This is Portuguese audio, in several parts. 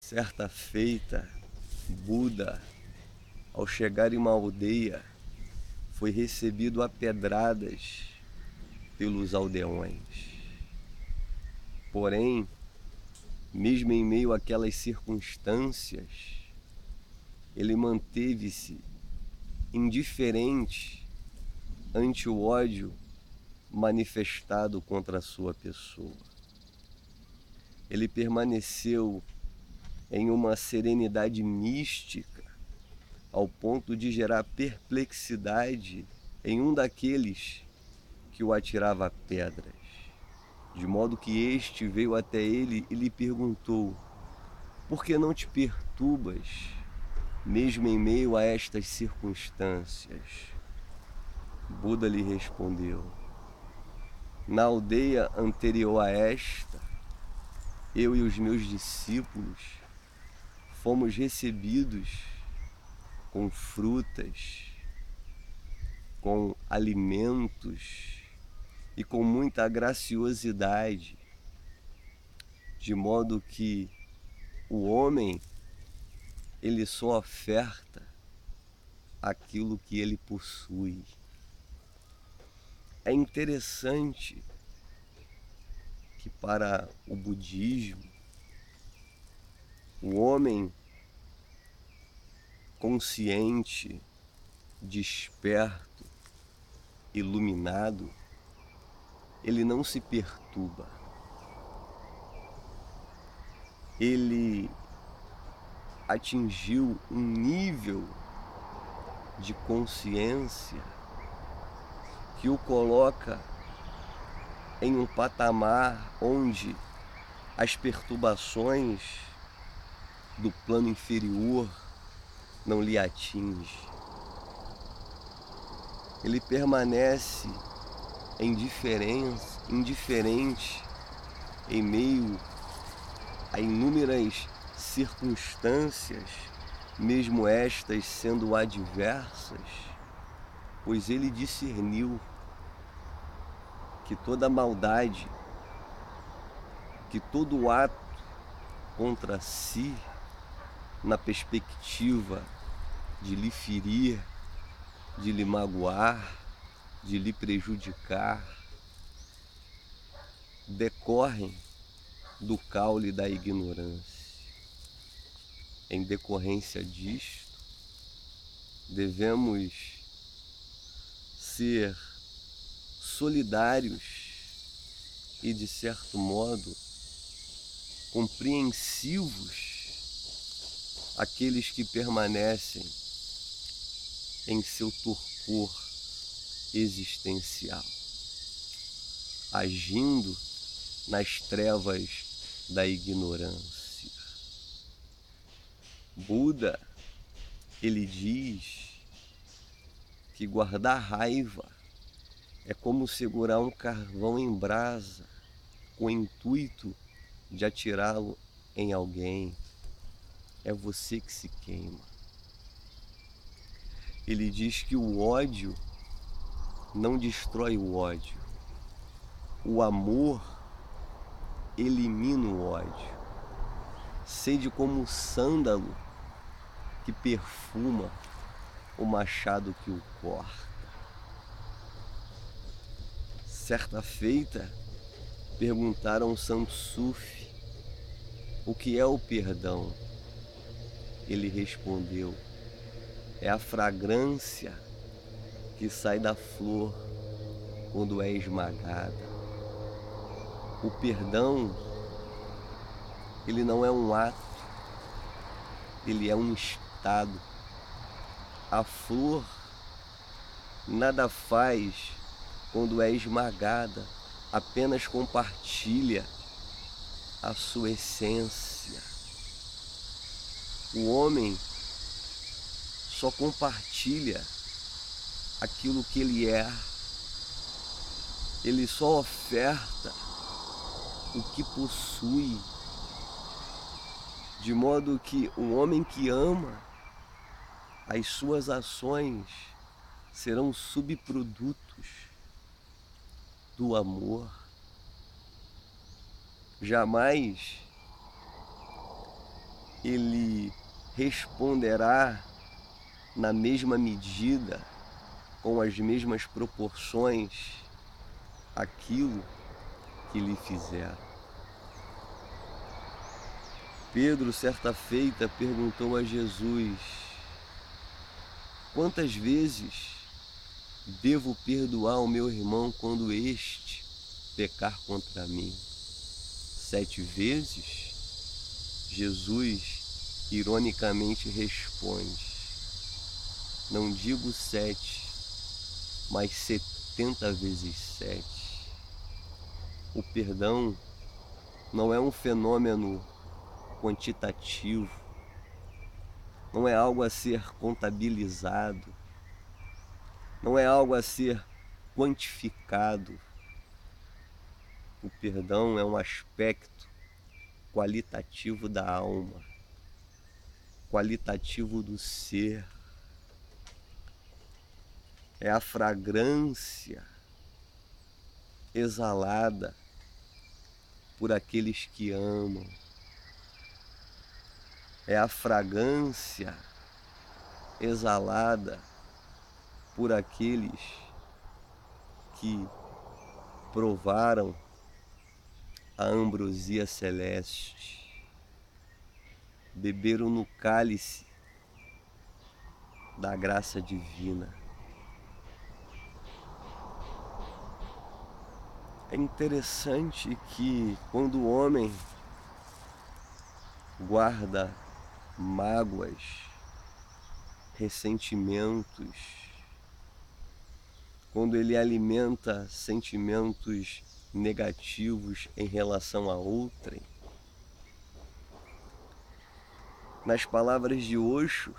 Certa feita, Buda, ao chegar em uma aldeia, foi recebido a pedradas pelos aldeões. Porém, mesmo em meio àquelas circunstâncias, ele manteve-se indiferente ante o ódio manifestado contra a sua pessoa. Ele permaneceu em uma serenidade mística, ao ponto de gerar perplexidade em um daqueles que o atirava pedras, de modo que este veio até ele e lhe perguntou: por que não te perturbas, mesmo em meio a estas circunstâncias? Buda lhe respondeu: na aldeia anterior a esta, eu e os meus discípulos fomos recebidos com frutas, com alimentos e com muita graciosidade, de modo que o homem ele só oferta aquilo que ele possui. É interessante que para o budismo, o homem consciente, desperto, iluminado, ele não se perturba. Ele atingiu um nível de consciência que o coloca em um patamar onde as perturbações do plano inferior não lhe atingem. Ele permanece indiferente em meio a inúmeras circunstâncias, mesmo estas sendo adversas, pois ele discerniu que toda maldade, que todo ato contra si, na perspectiva de lhe ferir, de lhe magoar, de lhe prejudicar, decorrem do caule da ignorância. Em decorrência disto, devemos ser solidários e, de certo modo, compreensivos àqueles que permanecem em seu torpor existencial, agindo nas trevas da ignorância. Buda, ele diz que guardar raiva é como segurar um carvão em brasa com o intuito de atirá-lo em alguém. É você que se queima. Ele diz que o ódio não destrói o ódio. O amor elimina o ódio. Sede como o sândalo que perfuma o machado que o corta. Certa feita, perguntaram Santo Sufi o que é o perdão. Ele respondeu: é a fragrância que sai da flor quando é esmagada. O perdão, ele não é um ato, ele é um estado. A flor nada faz quando é esmagada, apenas compartilha a sua essência. O homem só compartilha aquilo que ele é. Ele só oferta o que possui, de modo que o homem que ama, as suas ações serão subprodutos do amor. Jamais ele responderá na mesma medida, com as mesmas proporções, aquilo que lhe fizeram. Pedro, certa feita, perguntou a Jesus: quantas vezes devo perdoar ao meu irmão quando este pecar contra mim? 7 vezes? Jesus ironicamente responde: não digo 7, mas 70 vezes 7. O perdão não é um fenômeno quantitativo, não é algo a ser contabilizado, não é algo a ser quantificado. O perdão é um aspecto qualitativo da alma, qualitativo do ser. É a fragrância exalada por aqueles que amam. É a fragrância exalada por aqueles que provaram a ambrosia celeste, beberam no cálice da graça divina. É interessante que quando o homem guarda mágoas, ressentimentos, quando ele alimenta sentimentos negativos em relação a outrem, nas palavras de Osho,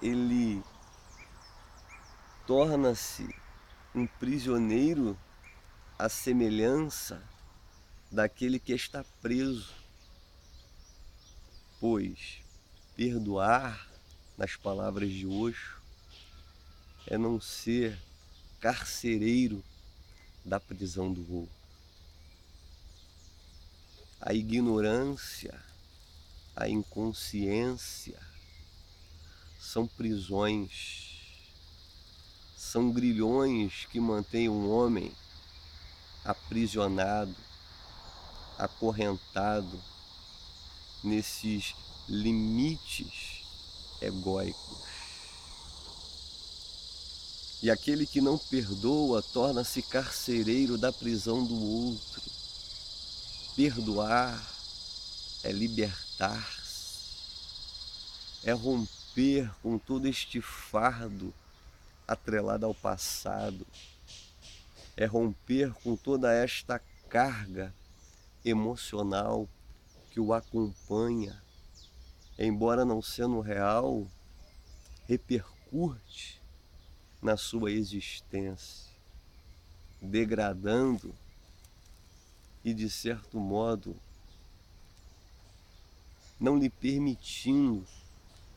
ele torna-se um prisioneiro à semelhança daquele que está preso, pois perdoar, nas palavras de Osho, é não ser carcereiro da prisão do outro. A ignorância, a inconsciência são prisões, são grilhões que mantêm um homem aprisionado, acorrentado nesses limites egóicos. E aquele que não perdoa torna-se carcereiro da prisão do outro. Perdoar é libertar-se, é romper com todo este fardo atrelado ao passado, é romper com toda esta carga emocional que o acompanha, embora não sendo real, repercute na sua existência, degradando e, de certo modo, não lhe permitindo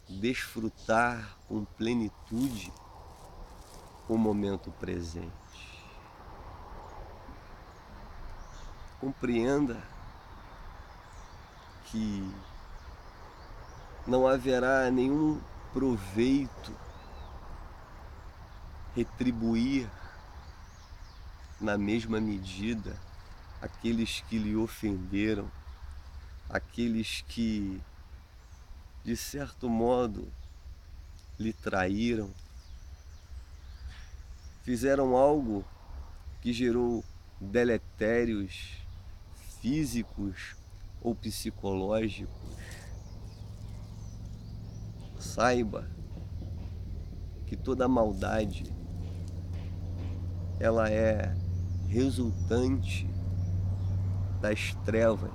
desfrutar com plenitude o momento presente. Compreenda que não haverá nenhum proveito retribuir na mesma medida aqueles que lhe ofenderam, aqueles que, de certo modo, lhe traíram, fizeram algo que gerou deletérios físicos ou psicológicos. Saiba que toda maldade ela é resultante das trevas,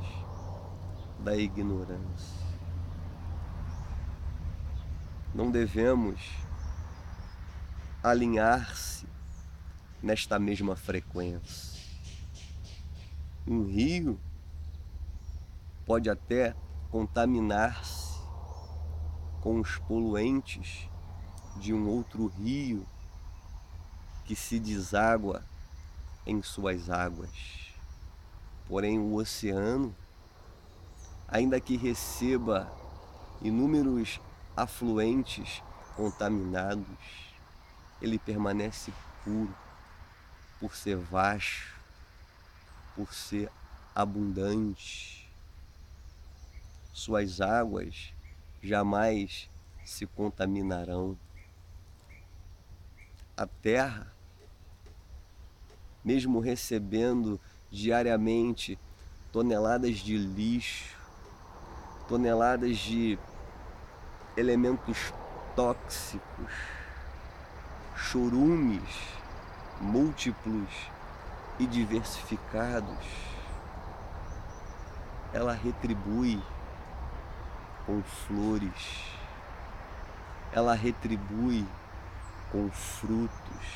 da ignorância. Não devemos alinhar-se nesta mesma frequência. Um rio pode até contaminar-se com os poluentes de um outro rio que se deságua em suas águas. Porém, o oceano ainda que receba inúmeros afluentes contaminados, ele permanece puro, por ser vasto, por ser abundante. Suas águas jamais se contaminarão. A terra, mesmo recebendo diariamente toneladas de lixo, toneladas de elementos tóxicos, chorumes múltiplos e diversificados, ela retribui com flores, ela retribui com frutos,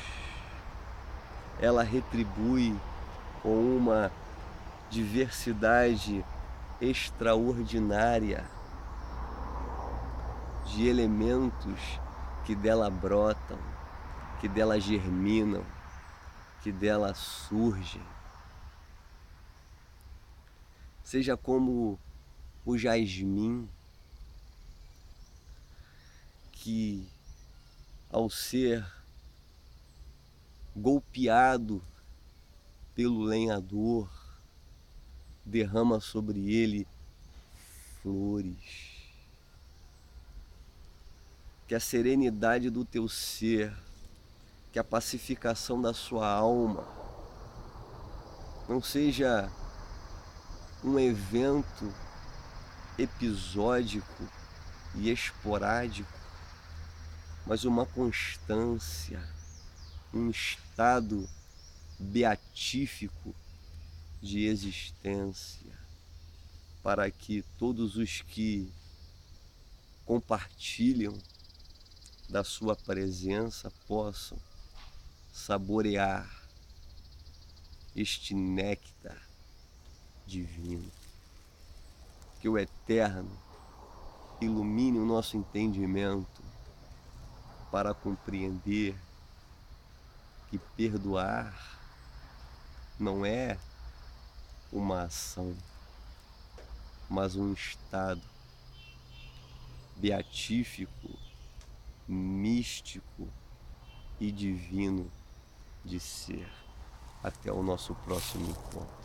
ela retribui com uma diversidade extraordinária de elementos que dela brotam, que dela germinam, que dela surgem. Seja como o jasmim, que ao ser golpeado pelo lenhador, derrama sobre ele flores. Que a serenidade do teu ser, que a pacificação da sua alma não seja um evento episódico e esporádico, mas uma constância, um estado beatífico de existência, para que todos os que compartilham da sua presença possam saborear este néctar divino. Que o Eterno ilumine o nosso entendimento para compreender que perdoar não é uma ação, mas um estado beatífico, místico e divino de ser. Até o nosso próximo encontro.